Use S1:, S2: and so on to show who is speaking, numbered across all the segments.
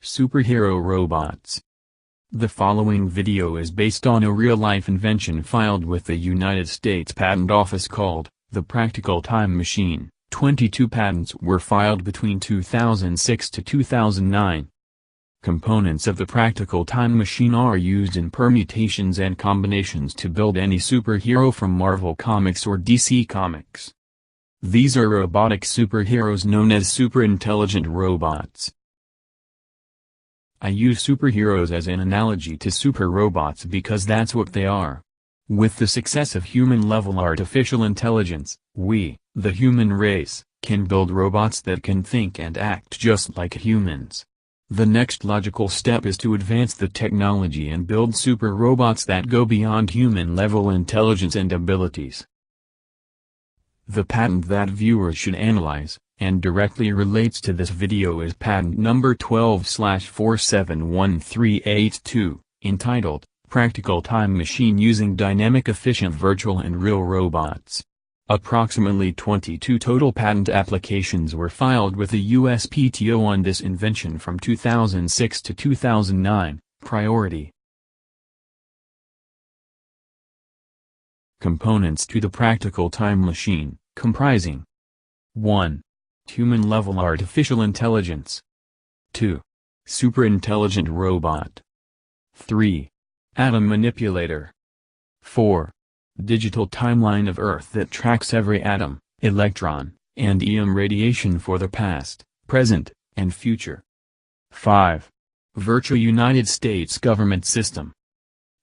S1: Superhero robots. The following video is based on a real-life invention filed with the United States Patent Office called the Practical Time Machine. 22 patents were filed between 2006 to 2009. Components of the Practical Time Machine are used in permutations and combinations to build any superhero from Marvel Comics or DC Comics. These are robotic superheroes known as super-intelligent robots. I use superheroes as an analogy to super robots because that's what they are. With the success of human-level artificial intelligence, we, the human race, can build robots that can think and act just like humans. The next logical step is to advance the technology and build super robots that go beyond human-level intelligence and abilities. The patent that viewers should analyze, and directly relates to this video, is patent number 12/471382, entitled, Practical Time Machine Using Dynamic Efficient Virtual and Real Robots. Approximately 22 total patent applications were filed with the U.S.P.T.O. on this invention from 2006 to 2009. Priority. Components to the Practical Time Machine, comprising 1. Human-level artificial intelligence. 2. Super-intelligent robot. 3. Atom manipulator. 4. Digital timeline of Earth that tracks every atom, electron, and EM radiation for the past, present, and future. 5. Virtual United States government system.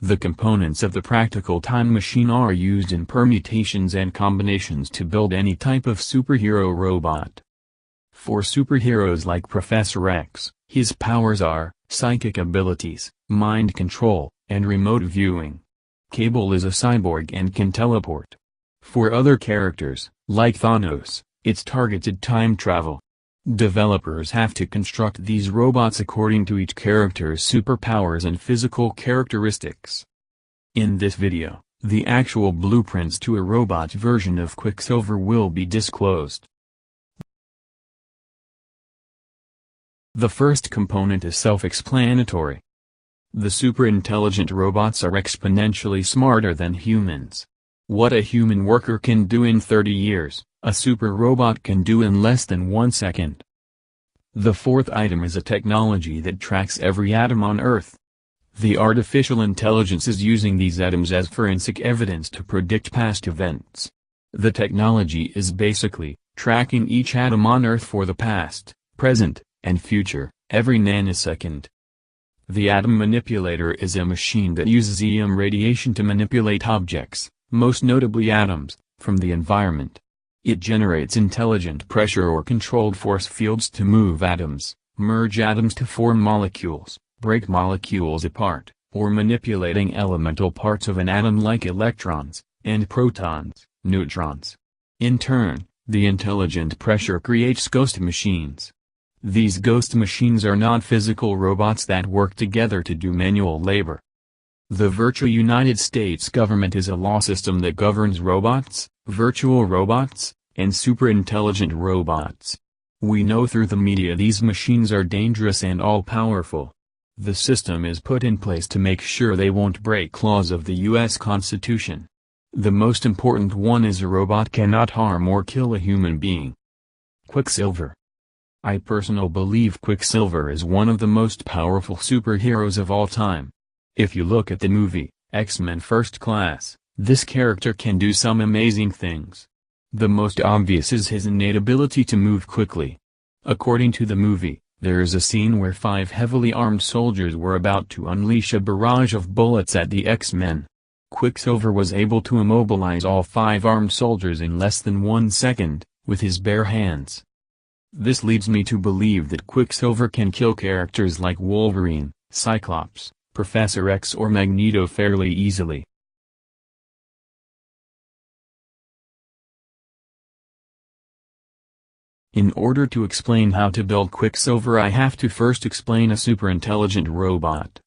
S1: The components of the Practical Time Machine are used in permutations and combinations to build any type of superhero robot. For superheroes like Professor X, his powers are psychic abilities, mind control, and remote viewing. Cable is a cyborg and can teleport. For other characters, like Thanos, it's targeted time travel. Developers have to construct these robots according to each character's superpowers and physical characteristics. In this video, the actual blueprints to a robot version of Quicksilver will be disclosed. The first component is self-explanatory. The super-intelligent robots are exponentially smarter than humans. What a human worker can do in 30 years, a super robot can do in less than 1 second. The fourth item is a technology that tracks every atom on Earth. The artificial intelligence is using these atoms as forensic evidence to predict past events. The technology is basically tracking each atom on Earth for the past, present, and future, every nanosecond. The atom manipulator is a machine that uses EM radiation to manipulate objects, most notably atoms, from the environment. It generates intelligent pressure or controlled force fields to move atoms, merge atoms to form molecules, break molecules apart, or manipulating elemental parts of an atom like electrons, and protons, neutrons. In turn, the intelligent pressure creates ghost machines. These ghost machines are non-physical robots that work together to do manual labor. The virtual United States government is a law system that governs robots, virtual robots, and super-intelligent robots. We know through the media these machines are dangerous and all-powerful. The system is put in place to make sure they won't break laws of the U.S. Constitution. The most important one is a robot cannot harm or kill a human being. Quicksilver. I personally believe Quicksilver is one of the most powerful superheroes of all time. If you look at the movie, X-Men First Class, this character can do some amazing things. The most obvious is his innate ability to move quickly. According to the movie, there is a scene where 5 heavily armed soldiers were about to unleash a barrage of bullets at the X-Men. Quicksilver was able to immobilize all 5 armed soldiers in less than 1 second, with his bare hands. This leads me to believe that Quicksilver can kill characters like Wolverine, Cyclops, Professor X or Magneto fairly easily. In order to explain how to build Quicksilver, I have to first explain a super-intelligent robot.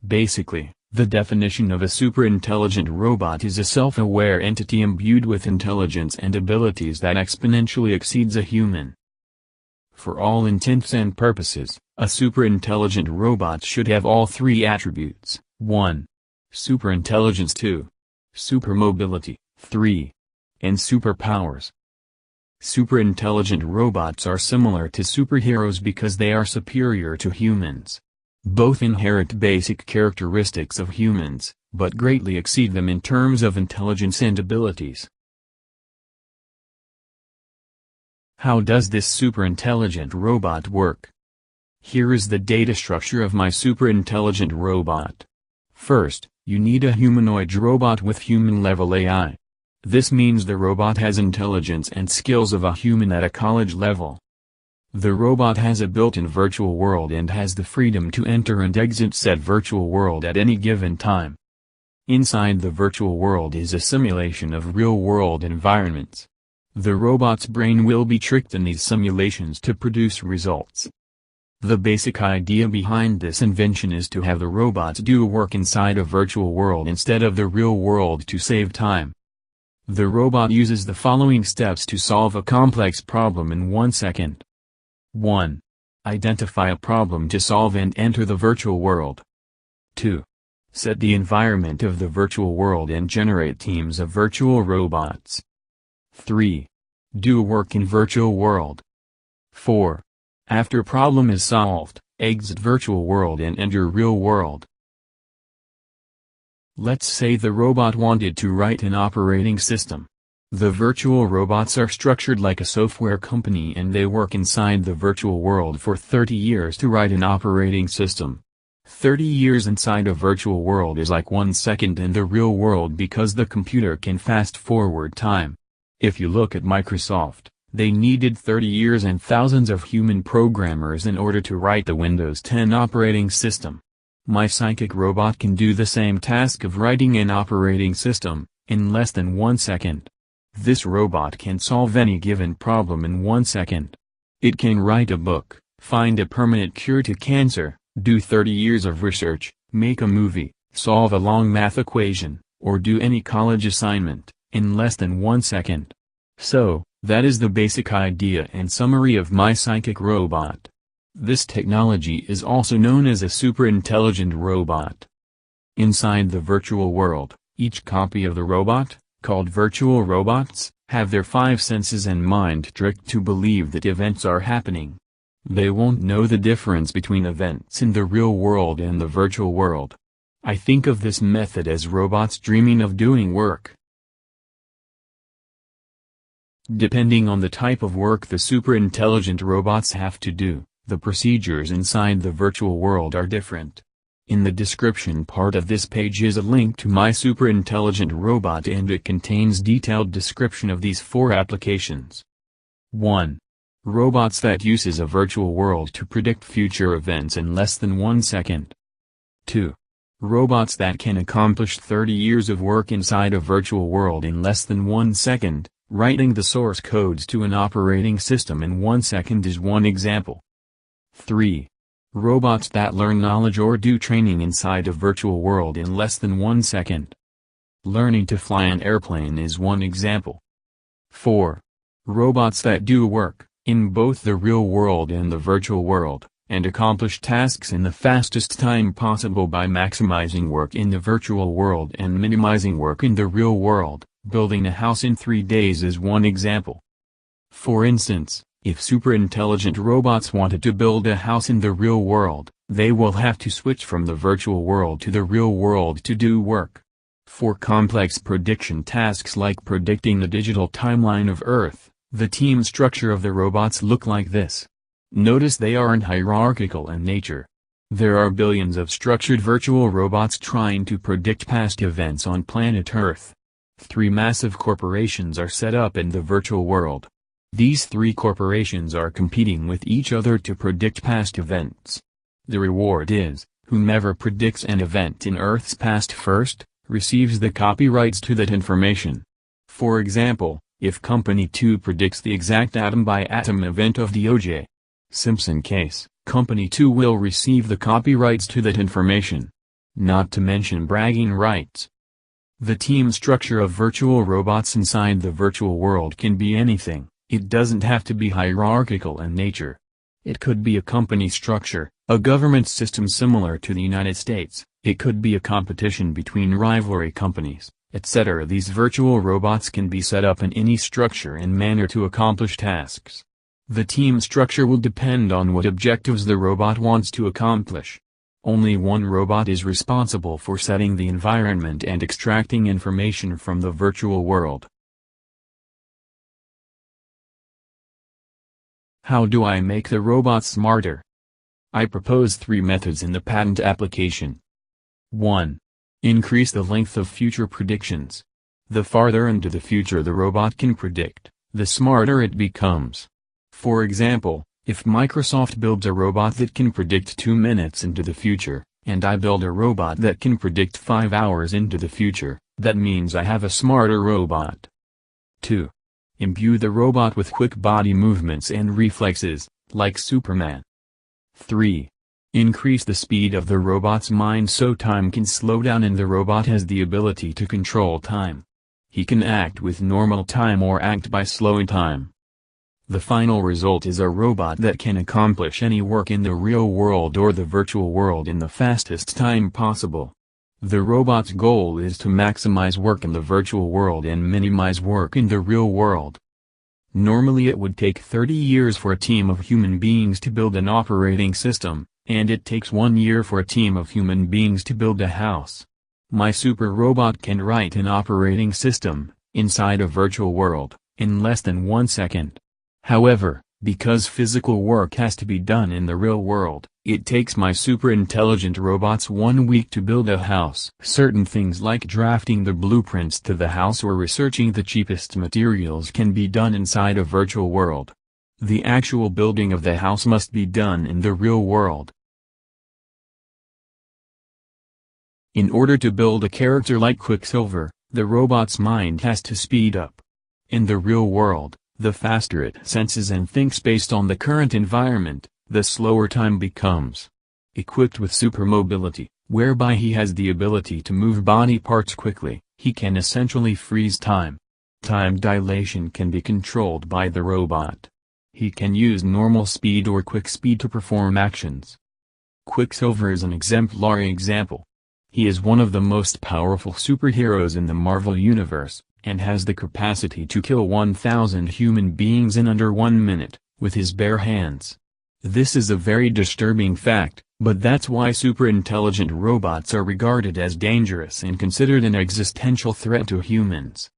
S1: Basically, the definition of a super-intelligent robot is a self-aware entity imbued with intelligence and abilities that exponentially exceeds a human. For all intents and purposes, a superintelligent robot should have all three attributes: 1. Superintelligence, 2. Supermobility, 3. And superpowers. Superintelligent robots are similar to superheroes because they are superior to humans. Both inherit basic characteristics of humans, but greatly exceed them in terms of intelligence and abilities. How does this superintelligent robot work? Here is the data structure of my superintelligent robot. First, you need a humanoid robot with human-level AI. This means the robot has intelligence and skills of a human at a college level. The robot has a built-in virtual world and has the freedom to enter and exit said virtual world at any given time. Inside the virtual world is a simulation of real-world environments. The robot's brain will be tricked in these simulations to produce results. The basic idea behind this invention is to have the robots do work inside a virtual world instead of the real world to save time. The robot uses the following steps to solve a complex problem in 1 second. 1. Identify a problem to solve and enter the virtual world. 2. Set the environment of the virtual world and generate teams of virtual robots. 3. Do work in virtual world. 4. After problem is solved, exit virtual world and enter real world. Let's say the robot wanted to write an operating system. The virtual robots are structured like a software company and they work inside the virtual world for 30 years to write an operating system. 30 years inside a virtual world is like 1 second in the real world because the computer can fast forward time. If you look at Microsoft, they needed 30 years and thousands of human programmers in order to write the Windows 10 operating system. My psychic robot can do the same task of writing an operating system, in less than 1 second. This robot can solve any given problem in 1 second. It can write a book, find a permanent cure to cancer, do 30 years of research, make a movie, solve a long math equation, or do any college assignment, in less than 1 second. So, that is the basic idea and summary of my psychic robot. This technology is also known as a superintelligent robot. Inside the virtual world, each copy of the robot, called virtual robots, have their 5 senses and mind tricked to believe that events are happening. They won't know the difference between events in the real world and the virtual world. I think of this method as robots dreaming of doing work. Depending on the type of work the superintelligent robots have to do, the procedures inside the virtual world are different. In the description part of this page is a link to my superintelligent robot and it contains detailed description of these 4 applications. 1. Robots that uses a virtual world to predict future events in less than 1 second. 2. Robots that can accomplish 30 years of work inside a virtual world in less than 1 second, writing the source codes to an operating system in 1 second is one example. 3. Robots that learn knowledge or do training inside a virtual world in less than 1 second. Learning to fly an airplane is one example. 4. Robots that do work, in both the real world and the virtual world, and accomplish tasks in the fastest time possible by maximizing work in the virtual world and minimizing work in the real world. Building a house in 3 days is one example. For instance, if superintelligent robots wanted to build a house in the real world, they will have to switch from the virtual world to the real world to do work. For complex prediction tasks like predicting the digital timeline of Earth, the team structure of the robots look like this. Notice they aren't hierarchical in nature. There are billions of structured virtual robots trying to predict past events on planet Earth. 3 massive corporations are set up in the virtual world. These 3 corporations are competing with each other to predict past events. The reward is, whomever predicts an event in Earth's past first, receives the copyrights to that information. For example, if Company 2 predicts the exact atom-by-atom event of the O.J. Simpson case, Company 2 will receive the copyrights to that information. Not to mention bragging rights. The team structure of virtual robots inside the virtual world can be anything, it doesn't have to be hierarchical in nature. It could be a company structure, a government system similar to the United States, it could be a competition between rivalry companies, etc. These virtual robots can be set up in any structure and manner to accomplish tasks. The team structure will depend on what objectives the robot wants to accomplish. Only one robot is responsible for setting the environment and extracting information from the virtual world. How do I make the robot smarter? I propose 3 methods in the patent application. 1. Increase the length of future predictions. The farther into the future the robot can predict, the smarter it becomes. For example, if Microsoft builds a robot that can predict 2 minutes into the future, and I build a robot that can predict 5 hours into the future, that means I have a smarter robot. 2. Imbue the robot with quick body movements and reflexes, like Superman. 3. Increase the speed of the robot's mind so time can slow down and the robot has the ability to control time. He can act with normal time or act by slowing time. The final result is a robot that can accomplish any work in the real world or the virtual world in the fastest time possible. The robot's goal is to maximize work in the virtual world and minimize work in the real world. Normally it would take 30 years for a team of human beings to build an operating system, and it takes 1 year for a team of human beings to build a house. My super robot can write an operating system, inside a virtual world, in less than 1 second. However, because physical work has to be done in the real world, it takes my super intelligent robots 1 week to build a house. Certain things like drafting the blueprints to the house or researching the cheapest materials can be done inside a virtual world. The actual building of the house must be done in the real world. In order to build a character like Quicksilver, the robot's mind has to speed up. In the real world, the faster it senses and thinks based on the current environment, the slower time becomes. Equipped with supermobility, whereby he has the ability to move body parts quickly, he can essentially freeze time. Time dilation can be controlled by the robot. He can use normal speed or quick speed to perform actions. Quicksilver is an exemplary example. He is one of the most powerful superheroes in the Marvel Universe, and has the capacity to kill 1,000 human beings in under 1 minute, with his bare hands. This is a very disturbing fact, but that's why super-intelligent robots are regarded as dangerous and considered an existential threat to humans.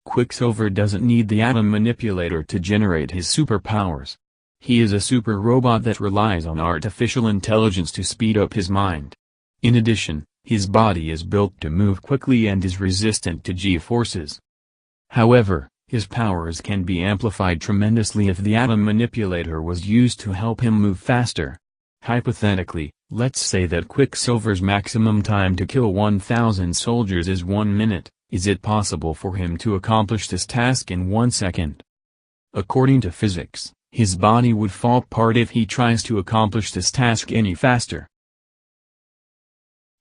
S1: Quicksilver doesn't need the atom manipulator to generate his superpowers. He is a super robot that relies on artificial intelligence to speed up his mind. In addition, his body is built to move quickly and is resistant to G-forces. However, his powers can be amplified tremendously if the atom manipulator was used to help him move faster. Hypothetically, let's say that Quicksilver's maximum time to kill 1,000 soldiers is 1 minute. Is it possible for him to accomplish this task in 1 second? According to physics, his body would fall apart if he tries to accomplish this task any faster.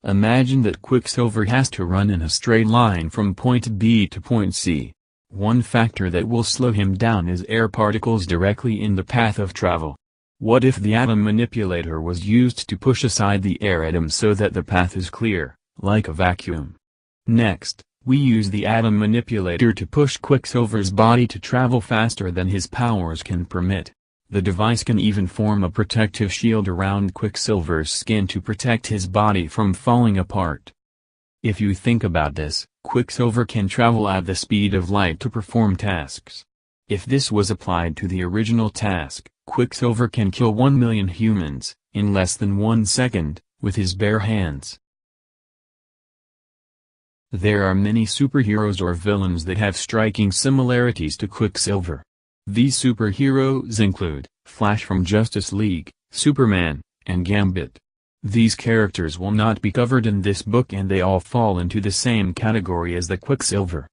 S1: Imagine that Quicksilver has to run in a straight line from point B to point C. One factor that will slow him down is air particles directly in the path of travel. What if the atom manipulator was used to push aside the air atoms so that the path is clear, like a vacuum? Next, we use the atom manipulator to push Quicksilver's body to travel faster than his powers can permit. The device can even form a protective shield around Quicksilver's skin to protect his body from falling apart. If you think about this, Quicksilver can travel at the speed of light to perform tasks. If this was applied to the original task, Quicksilver can kill 1 million humans, in less than 1 second, with his bare hands. There are many superheroes or villains that have striking similarities to Quicksilver. These superheroes include Flash from Justice League, Superman, and Gambit. These characters will not be covered in this book and they all fall into the same category as the Quicksilver.